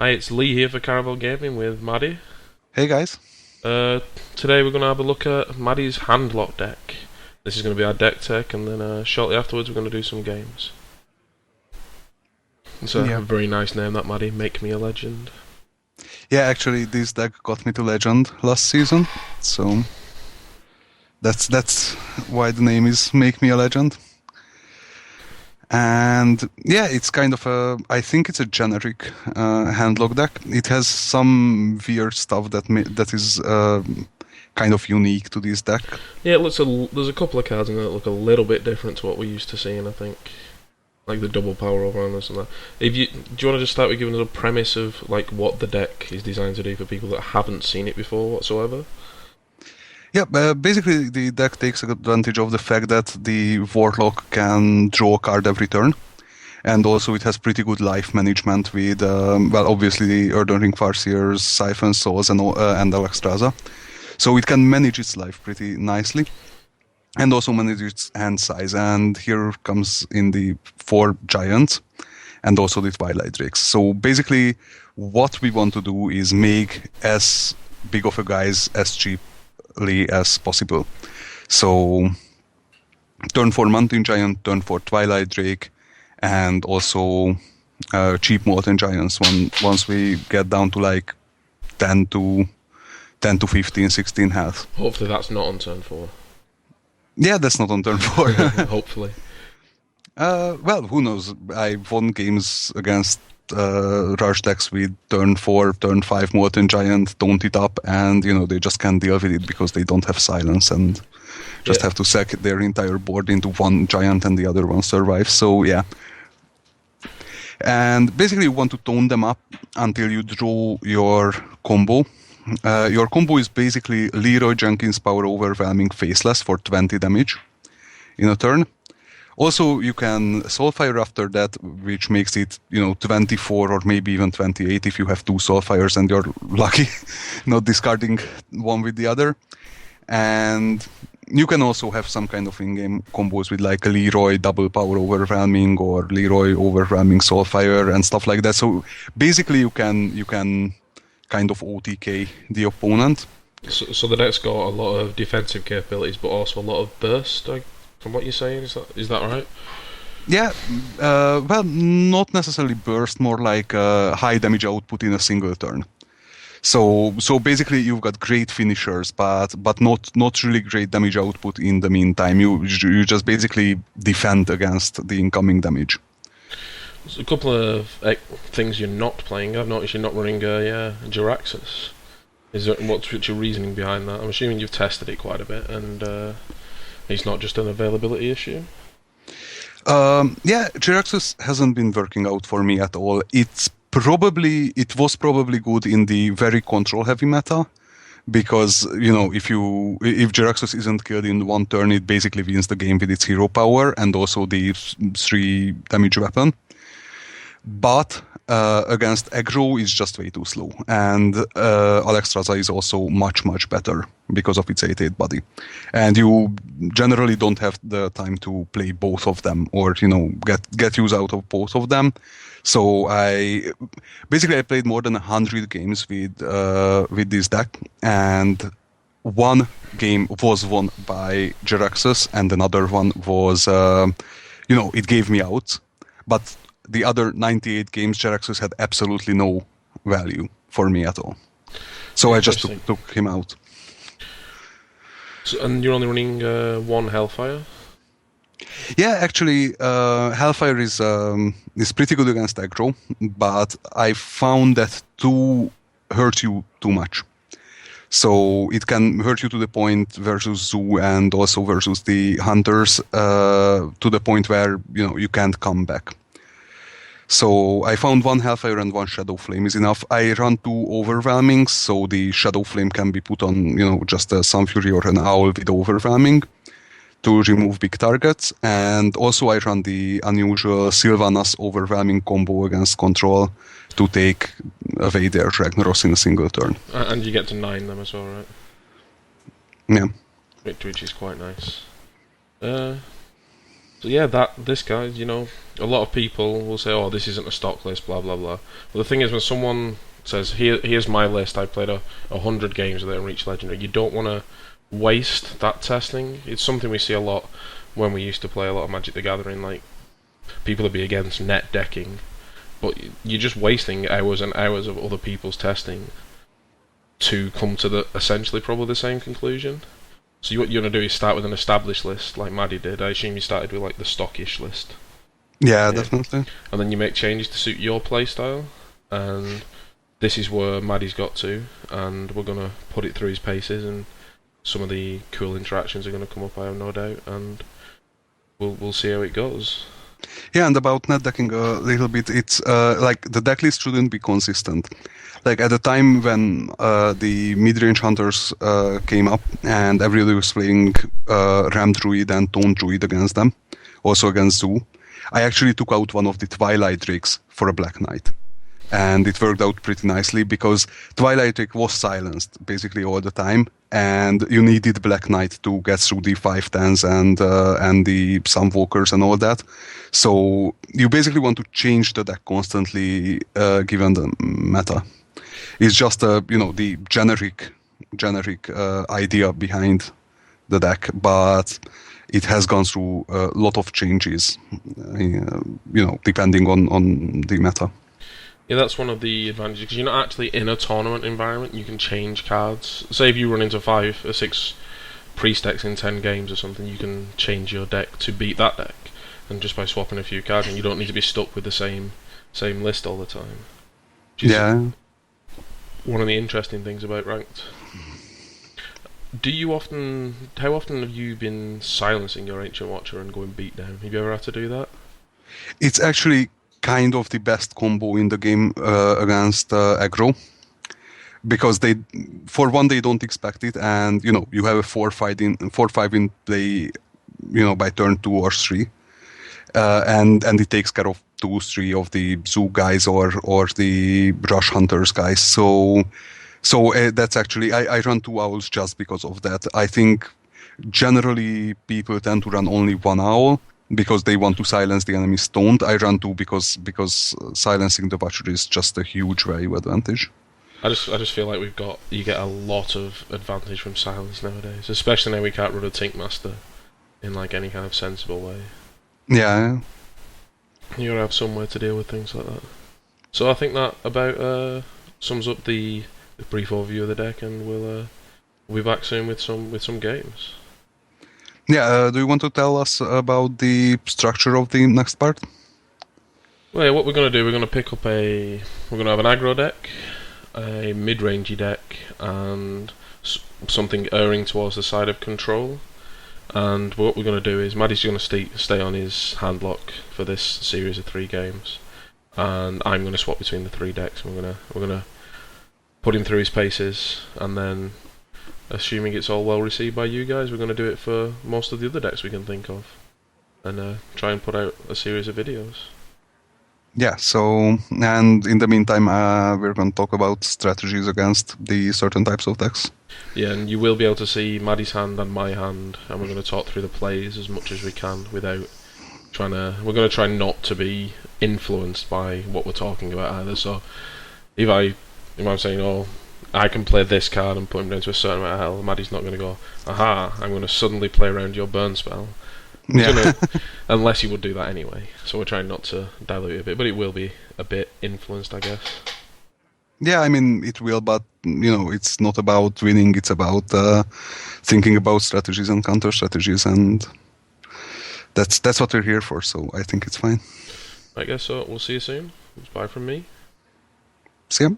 Hi, it's Lee here for Caravel Gaming with Maddy. Hey guys. Today we're going to have a look at Maddy's Handlock deck. This is going to be our deck tech, and then shortly afterwards we're going to do some games. It's a Yeah. very nice name, that, Maddy. Make me a legend. Yeah, actually this deck got me to Legend last season, so that's why the name is Make Me a Legend. And yeah, it's kind of I think it's a generic handlock deck. It has some weird stuff that is kind of unique to this deck. Yeah, there's a couple of cards in there that look a little bit different to what we're used to seeing, I think. Like the double power overrunners and that. Do you want to just start with giving us a premise of like what the deck is designed to do for people that haven't seen it before whatsoever? Yeah, basically the deck takes advantage of the fact that the Warlock can draw a card every turn. And also it has pretty good life management with, obviously the Elden Ring Farseers, Siphon Souls, and Alexstrasza. So it can manage its life pretty nicely. And also manage its hand size. And here comes in the 4 giants and also the Twilight Drakes. So basically what we want to do is make as big of a guys as cheaply as possible. So turn 4 Mountain Giant, turn 4 Twilight Drake, and also cheap Molten Giants once we get down to like 10 to 15, 16 health. Hopefully that's not on turn 4. Yeah, that's not on turn 4. Hopefully. Well, who knows? I won games against rush decks with turn 4, turn 5 Molten Giant, don't it up, and they just can't deal with it because they don't have silence and just have to sack their entire board into one giant and the other one survives. So yeah. And basically you want to tone them up until you draw your combo. Your combo is basically Leroy Jenkins Power Overwhelming Faceless for 20 damage in a turn. Also, you can Soulfire after that, which makes it, 24 or maybe even 28 if you have 2 Soulfires and you're lucky, not discarding one with the other. And you can also have some kind of in-game combos with like a Leroy Double Power Overwhelming or Leroy Overwhelming Soulfire and stuff like that. So basically you can kind of OTK the opponent. So the deck's got a lot of defensive capabilities, but also a lot of burst. From what you're saying, is that right? Yeah, well, not necessarily burst, more like high damage output in a single turn. So basically, you've got great finishers, but not really great damage output in the meantime. You just basically defend against the incoming damage. There's a couple of things you're not playing. I've noticed you're not running Jiraxxus. What's your reasoning behind that? I'm assuming you've tested it quite a bit, and it's not just an availability issue. Yeah, Jiraxxus hasn't been working out for me at all. It was probably good in the very control heavy meta, because if Jiraxxus isn't killed in one turn, it basically wins the game with its hero power and also the 3 damage weapon. But against aggro is just way too slow, and Alexstrasza is also much better because of its 8/8 body, and you generally don't have the time to play both of them or get use out of both of them. So I played more than 100 games with this deck, and one game was won by Jiraxxus and another one was it gave me out, but the other 98 games, Jiraxxus had absolutely no value for me at all. So I just took him out. So, and you're only running 1 Hellfire? Yeah, actually, Hellfire is pretty good against aggro, but I found that 2 hurts you too much. So it can hurt you to the point versus Zoo and also versus the Hunters to the point where you can't come back. So I found 1 Hellfire and 1 Shadow Flame is enough. I run 2 Overwhelmings, so the Shadow Flame can be put on, just a Sunfury or an Owl with Overwhelming to remove big targets. And also I run the unusual Sylvanas Overwhelming combo against Control to take away their Ragnaros in a single turn. And you get to 9 them as well, right? Yeah. Which is quite nice. So yeah, this guy, a lot of people will say, "Oh, this isn't a stock list," blah blah blah. But the thing is, when someone says, Here's my list. I played 100 games with it and reached legendary," you don't want to waste that testing. It's something we see a lot when we used to play a lot of Magic the Gathering. Like people would be against net decking, but you're just wasting hours and hours of other people's testing to come to the essentially probably the same conclusion. So what you're gonna do is start with an established list, like Maddy did. I assume you started with like the stockish list. Yeah, Yeah. definitely. And then you make changes to suit your playstyle. And this is where Maddy's got to, and we're gonna put it through his paces, and some of the cool interactions are gonna come up, I have no doubt, and we'll see how it goes. Yeah, and about net decking a little bit, it's like the deck list shouldn't be consistent. Like at the time when the mid-range hunters came up and everybody was playing Ram Druid and Tone Druid against them, also against Zoo, I actually took out one of the Twilight Drakes for a Black Knight. And it worked out pretty nicely because Twilight Drake was silenced basically all the time, and you needed Black Knight to get through the 5/10s and the Sunwalkers and all that. So you basically want to change the deck constantly given the meta. It's just the generic idea behind the deck, but it has gone through a lot of changes, depending on the meta. Yeah, that's one of the advantages, because you're not actually in a tournament environment. You can change cards. Say if you run into 5 or 6 priest decks in 10 games or something, you can change your deck to beat that deck, and just by swapping a few cards, and you don't need to be stuck with the same list all the time. Which is Yeah. one of the interesting things about ranked. How often have you been silencing your Ancient Watcher and going beat down? Have you ever had to do that? It's actually kind of the best combo in the game against aggro, because for one, they don't expect it, and you have a 4/5 in play, by turn 2 or 3, and it takes care of 2-3 of the Zoo guys or the Rush Hunters guys. So that's actually I run 2 owls just because of that. I think generally people tend to run only 1 owl because they want to silence the enemy stoned. I run 2 because silencing the Watcher is just a huge value advantage. I just feel like you get a lot of advantage from silence nowadays, especially now we can't run a Tink Master in like any kind of sensible way. Yeah. You gotta have somewhere to deal with things like that. So I think that about sums up the brief overview of the deck, and we'll be back soon with some games. Yeah, do you want to tell us about the structure of the next part? Well, yeah, what we're gonna do, we're gonna have an aggro deck, a mid-rangey deck, and something erring towards the side of control. And what we're going to do is Maddy's going to stay on his Handlock for this series of 3 games, and I'm going to swap between the 3 decks. And we're gonna put him through his paces, and then, assuming it's all well received by you guys, we're going to do it for most of the other decks we can think of, and try and put out a series of videos. Yeah, so, and in the meantime, we're going to talk about strategies against the certain types of decks. Yeah, and you will be able to see Maddy's hand and my hand, and we're going to talk through the plays as much as we can without we're going to try not to be influenced by what we're talking about either. So if I'm saying, oh, I can play this card and put him down to a certain amount of health, Maddy's not going to go, aha, I'm going to suddenly play around your burn spell. Yeah. Unless you would do that anyway. So we're trying not to dilute it a bit, but it will be a bit influenced, I guess. Yeah, I mean, it will, but, it's not about winning, it's about thinking about strategies and counter strategies, and that's what we're here for, so I think it's fine. I guess so. We'll see you soon. Bye from me. See ya.